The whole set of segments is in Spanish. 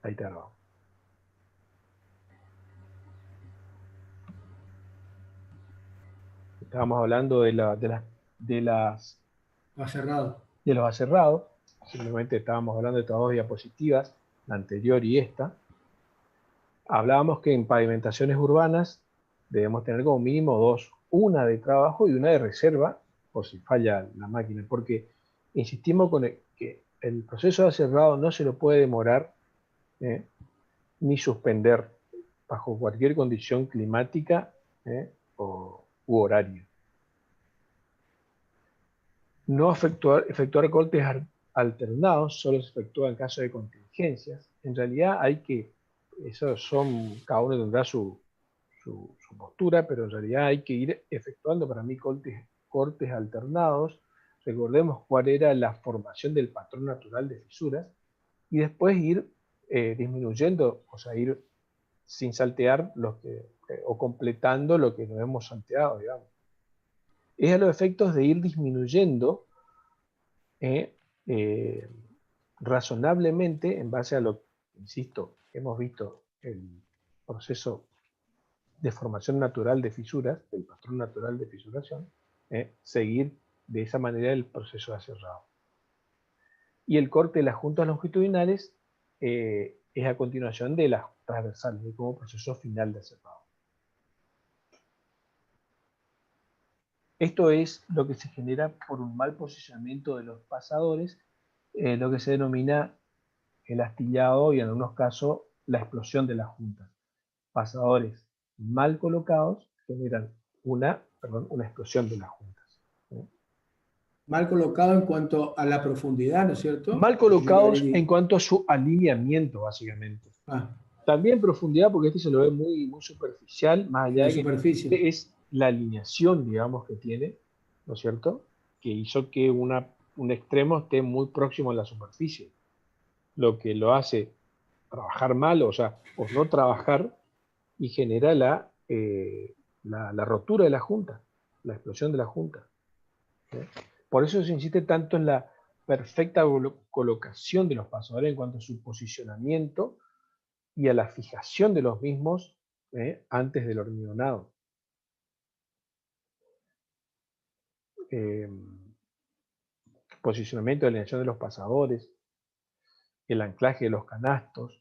Ahí está grabado. Estábamos hablando de los aserrados. Simplemente estábamos hablando de estas dos diapositivas, la anterior y esta. Hablábamos que en pavimentaciones urbanas debemos tener como mínimo dos, una de trabajo y una de reserva, por si falla la máquina, porque insistimos con que el proceso de aserrado no se lo puede demorar ni suspender bajo cualquier condición climática u horaria. No efectuar cortes alternados solo se efectúa en caso de contingencias. En realidad cada uno tendrá su postura, pero en realidad hay que ir efectuando para mí cortes alternados. Recordemos cuál era la formación del patrón natural de fisuras y después ir disminuyendo, o sea, ir sin saltear o completando lo que no hemos salteado, digamos. Es a los efectos de ir disminuyendo razonablemente en base a lo que, insisto, hemos visto el proceso de formación natural de fisuras, del patrón natural de fisuración, seguir de esa manera el proceso de aserrado. Y el corte de las juntas longitudinales es a continuación de las transversales, como proceso final de aserrado. Esto es lo que se genera por un mal posicionamiento de los pasadores, lo que se denomina el astillado y en algunos casos la explosión de las juntas. Pasadores mal colocados generan una explosión de las juntas. Mal colocado en cuanto a la profundidad, ¿no es cierto? Mal colocados en cuanto a su alineamiento, básicamente. También profundidad, porque este se lo ve muy, muy superficial, más allá de que es la alineación, digamos, que tiene, ¿no es cierto? Que hizo que un extremo esté muy próximo a la superficie. Lo que lo hace trabajar mal, o no trabajar, y genera la rotura de la junta, la explosión de la junta. ¿Sí? Por eso se insiste tanto en la perfecta colocación de los pasadores en cuanto a su posicionamiento y a la fijación de los mismos antes del hormigonado. Posicionamiento de alineación de los pasadores, el anclaje de los canastos,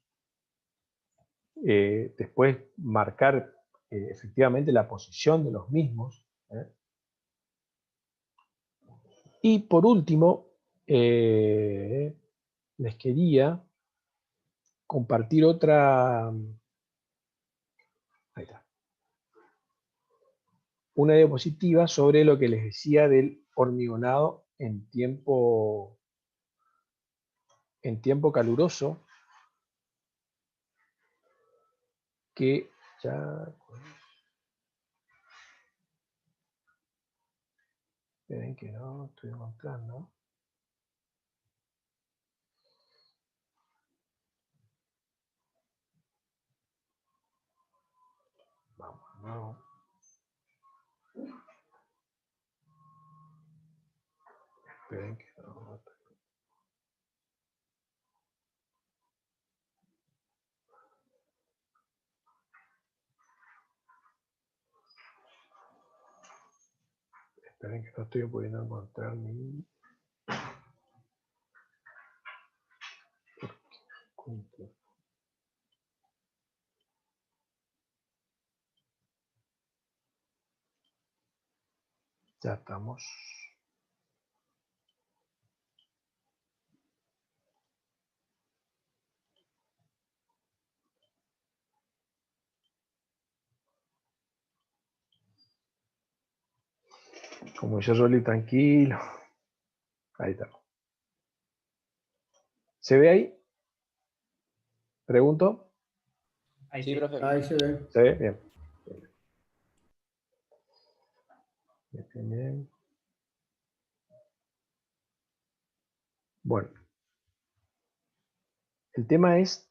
después marcar efectivamente la posición de los mismos. Y por último, les quería compartir una diapositiva sobre lo que les decía del hormigonado en tiempo caluroso, que ya... Esperen que no estoy encontrando. Vamos, no. Esperen que no. Esperen que no estoy pudiendo encontrar mi... Ya estamos. Como dice Rolly, tranquilo. Ahí está. ¿Se ve ahí? ¿Pregunto? Ahí sí, profe. Ahí se ve. ¿Se ve? Bien. Bien. Bueno. El tema es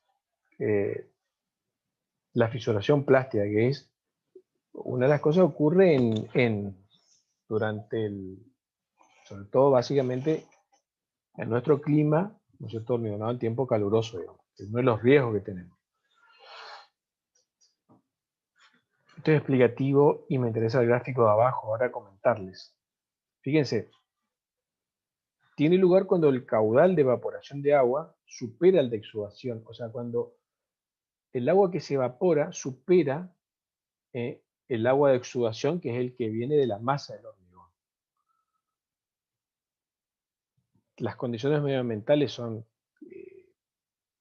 la fisuración plástica, que es una de las cosas que ocurre sobre todo básicamente en nuestro clima, ¿no es cierto?, hormigonado en tiempo caluroso, digamos. uno de los riesgos que tenemos. Esto es explicativo y me interesa el gráfico de abajo, ahora comentarles. Fíjense, tiene lugar cuando el caudal de evaporación de agua supera el de exudación, o sea, cuando el agua que se evapora supera el agua de exudación, que es el que viene de la masa del hormigón. Las condiciones medioambientales son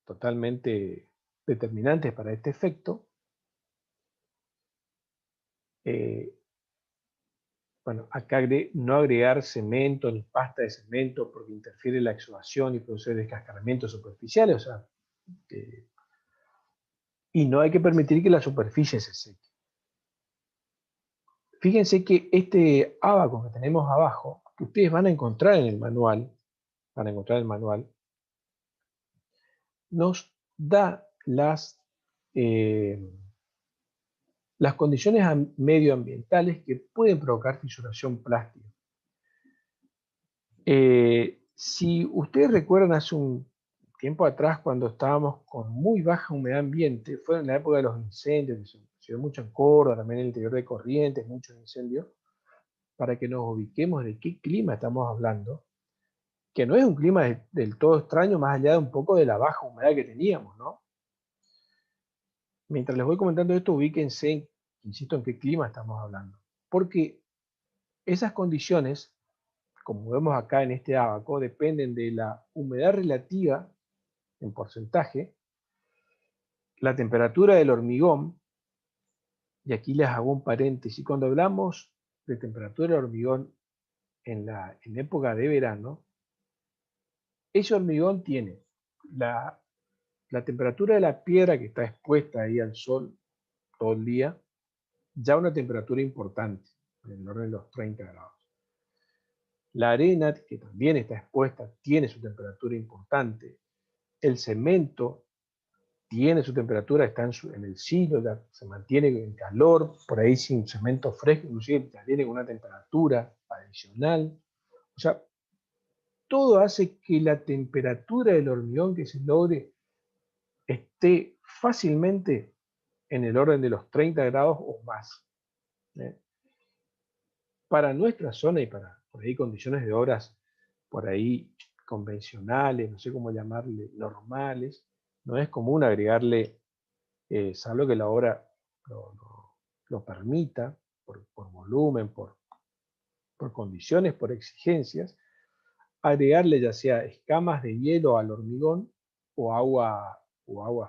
totalmente determinantes para este efecto. Bueno, acá no agregar cemento ni pasta de cemento porque interfiere la exudación y produce descascaramientos superficiales, o sea, y no hay que permitir que la superficie se seque. Fíjense que este ábaco que tenemos abajo, que ustedes van a encontrar en el manual, nos da las condiciones medioambientales que pueden provocar fisuración plástica. Si ustedes recuerdan hace un tiempo atrás, cuando estábamos con muy baja humedad ambiente, fue en la época de los incendios, se dio mucho en Córdoba, también en el interior de Corrientes, muchos incendios, para que nos ubiquemos de qué clima estamos hablando, que no es un clima del todo extraño, más allá de un poco de la baja humedad que teníamos, ¿no? Mientras les voy comentando esto, ubíquense, insisto, en qué clima estamos hablando. Porque esas condiciones, como vemos acá en este ábaco, dependen de la humedad relativa en porcentaje, la temperatura del hormigón, y aquí les hago un paréntesis, cuando hablamos de temperatura del hormigón en época de verano, ese hormigón tiene la temperatura de la piedra que está expuesta ahí al sol todo el día, ya una temperatura importante, en el orden de los 30 grados. La arena, que también está expuesta, tiene su temperatura importante. El cemento tiene su temperatura, está en el silo, se mantiene en calor, por ahí sin cemento fresco, inclusive tiene una temperatura adicional. O sea, todo hace que la temperatura del hormigón que se logre esté fácilmente en el orden de los 30 grados o más. Para nuestra zona y para por ahí condiciones de obras por ahí convencionales, no sé cómo llamarle, normales, no es común agregarle, salvo que la obra lo permita, por volumen, por condiciones, por exigencias, agregarle ya sea escamas de hielo al hormigón o agua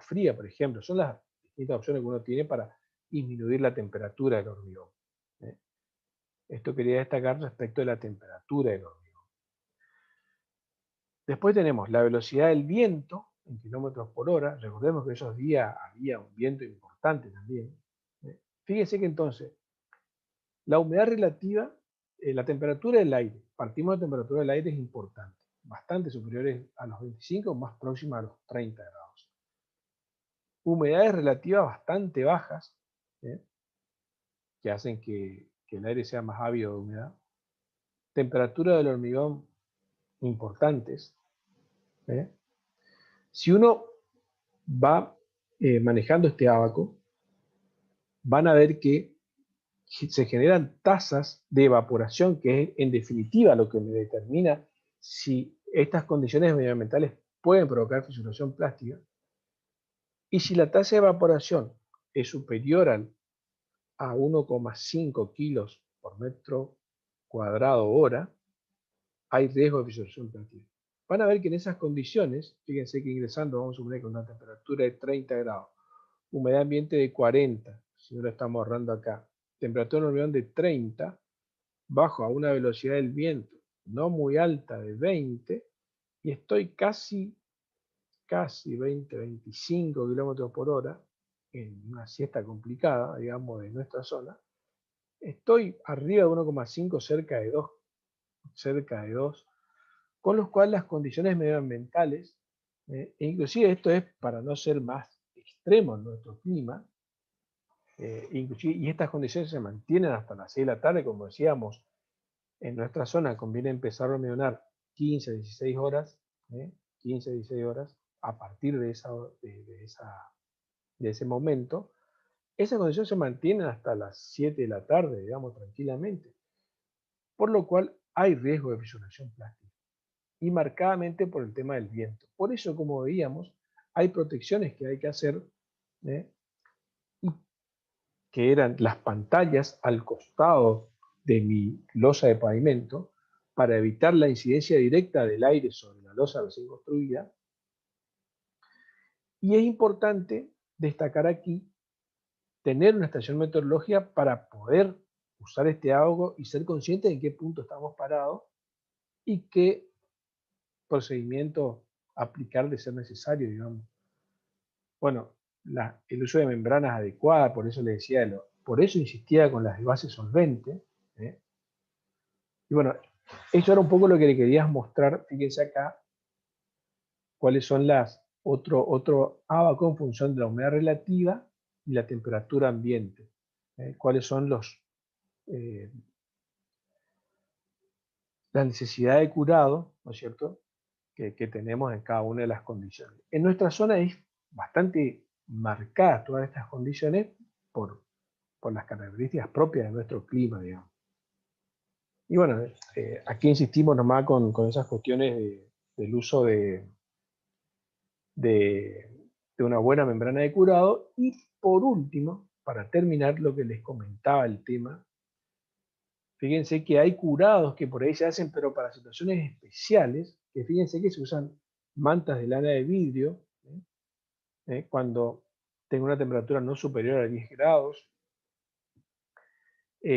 fría, por ejemplo. Son las distintas opciones que uno tiene para disminuir la temperatura del hormigón. Esto quería destacar respecto de la temperatura del hormigón. Después tenemos la velocidad del viento en kilómetros por hora. Recordemos que esos días había un viento importante también. Fíjense que entonces, la humedad relativa, la temperatura del aire, partimos de la temperatura del aire, es importante. Bastante superiores a los 25, más próximas a los 30 grados. Humedades relativas bastante bajas, que hacen que el aire sea más ávido de humedad. Temperatura del hormigón importantes. Si uno va manejando este ábaco, van a ver que se generan tasas de evaporación, que es en definitiva lo que me determina si estas condiciones medioambientales pueden provocar fisuración plástica. Y si la tasa de evaporación es superior a 1,5 kilos por metro cuadrado hora, hay riesgo de fisuración plástica. Van a ver que en esas condiciones, fíjense que ingresando, vamos a suponer con una temperatura de 30 grados, humedad ambiente de 40, si no lo estamos ahorrando acá, temperatura hormigón de 30, bajo a una velocidad del viento no muy alta de 20, y estoy casi 20, 25 kilómetros por hora, en una siesta complicada, digamos, de nuestra zona, estoy arriba de 1,5, cerca de 2, con lo cual las condiciones medioambientales, e inclusive esto es para no ser más extremo en nuestro clima, y estas condiciones se mantienen hasta las 6 de la tarde, como decíamos, en nuestra zona conviene empezar a hormigonar 15, 16 horas, 15, 16 horas, a partir de ese momento, esa condición se mantiene hasta las 7 de la tarde, digamos, tranquilamente. Por lo cual hay riesgo de fisuración plástica. Y marcadamente por el tema del viento. Por eso, como veíamos, hay protecciones que hay que hacer, y que eran las pantallas al costado de mi losa de pavimento, para evitar la incidencia directa del aire sobre la losa recién construida. Y es importante destacar aquí tener una estación meteorológica para poder usar este abaco y ser consciente de en qué punto estamos parados y qué procedimiento aplicar de ser necesario, digamos. Bueno, el uso de membranas adecuadas, por eso le decía, por eso insistía con las bases solventes. Y bueno, eso era un poco lo que le querías mostrar. Fíjense acá cuáles son otro abaco en función de la humedad relativa y la temperatura ambiente. Cuáles son la necesidad de curado, ¿no es cierto?, que tenemos en cada una de las condiciones. En nuestra zona es bastante marcadas todas estas condiciones por las características propias de nuestro clima, digamos. Y bueno, aquí insistimos nomás con esas cuestiones del uso de una buena membrana de curado. Y por último, para terminar lo que les comentaba el tema, fíjense que hay curados que por ahí se hacen, pero para situaciones especiales, que fíjense que se usan mantas de lana de vidrio, cuando tengo una temperatura no superior a 10 grados,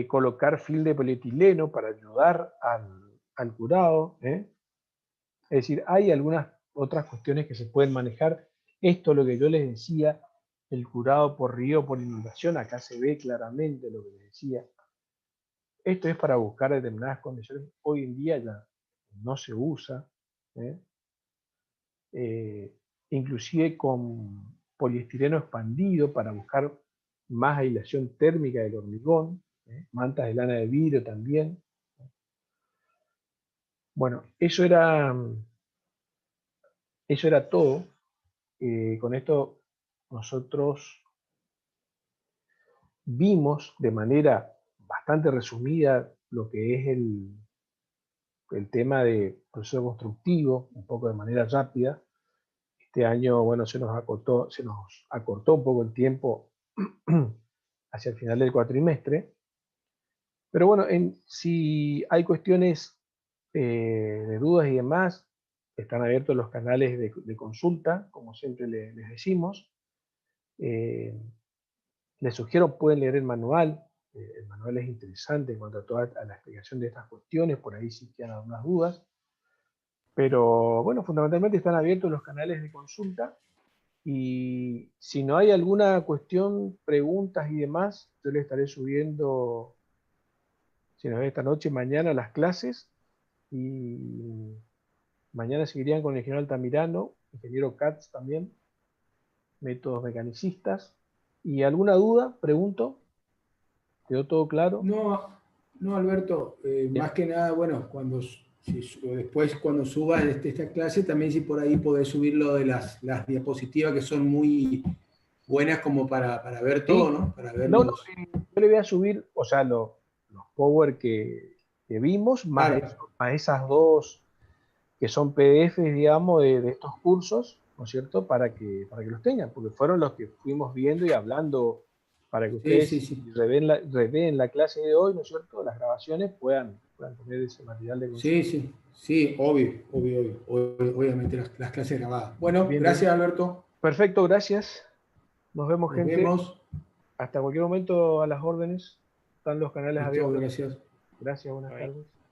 colocar film de polietileno para ayudar al curado. Es decir, hay algunas otras cuestiones que se pueden manejar. Esto es lo que yo les decía, el curado por río, por inundación, acá se ve claramente lo que les decía. Esto es para buscar determinadas condiciones. Hoy en día ya no se usa. Inclusive con poliestireno expandido para buscar más aislación térmica del hormigón, mantas de lana de vidrio también. Bueno, eso era todo. Con esto nosotros vimos de manera bastante resumida lo que es el tema de proceso constructivo, un poco de manera rápida. Este año, bueno, se nos acortó un poco el tiempo hacia el final del cuatrimestre. Pero bueno, si hay cuestiones de dudas y demás, están abiertos los canales de consulta, como siempre les decimos. Les sugiero, pueden leer el manual. El manual es interesante en cuanto a la explicación de estas cuestiones, por ahí sí quedan algunas dudas. Pero bueno, fundamentalmente están abiertos los canales de consulta. Y si no hay alguna cuestión, preguntas y demás, yo le estaré subiendo, si no es esta noche, mañana las clases. Y mañana seguirían con el ingeniero Altamirano, ingeniero Katz también, métodos mecanicistas. ¿Y alguna duda? Pregunto. ¿Quedó todo claro? No, Alberto. Más que nada, bueno, después cuando suba esta clase, también si por ahí podés subir lo de las diapositivas que son muy buenas como para ver todo, ¿no? Para ver yo le voy a subir, o sea, los Power que vimos, más esas dos que son PDFs, digamos, de estos cursos, ¿no es cierto? Para que los tengan, porque fueron los que fuimos viendo y hablando, para que ustedes reveen la clase de hoy, ¿no es cierto? Las grabaciones puedan tener ese material de consulta. Sí, obvio, obviamente las clases grabadas. Bueno, bien, gracias, Alberto. Perfecto, gracias. Nos vemos, gente. Nos vemos. Hasta cualquier momento a las órdenes. Están los canales abiertos. Gracias. Gracias, buenas tardes.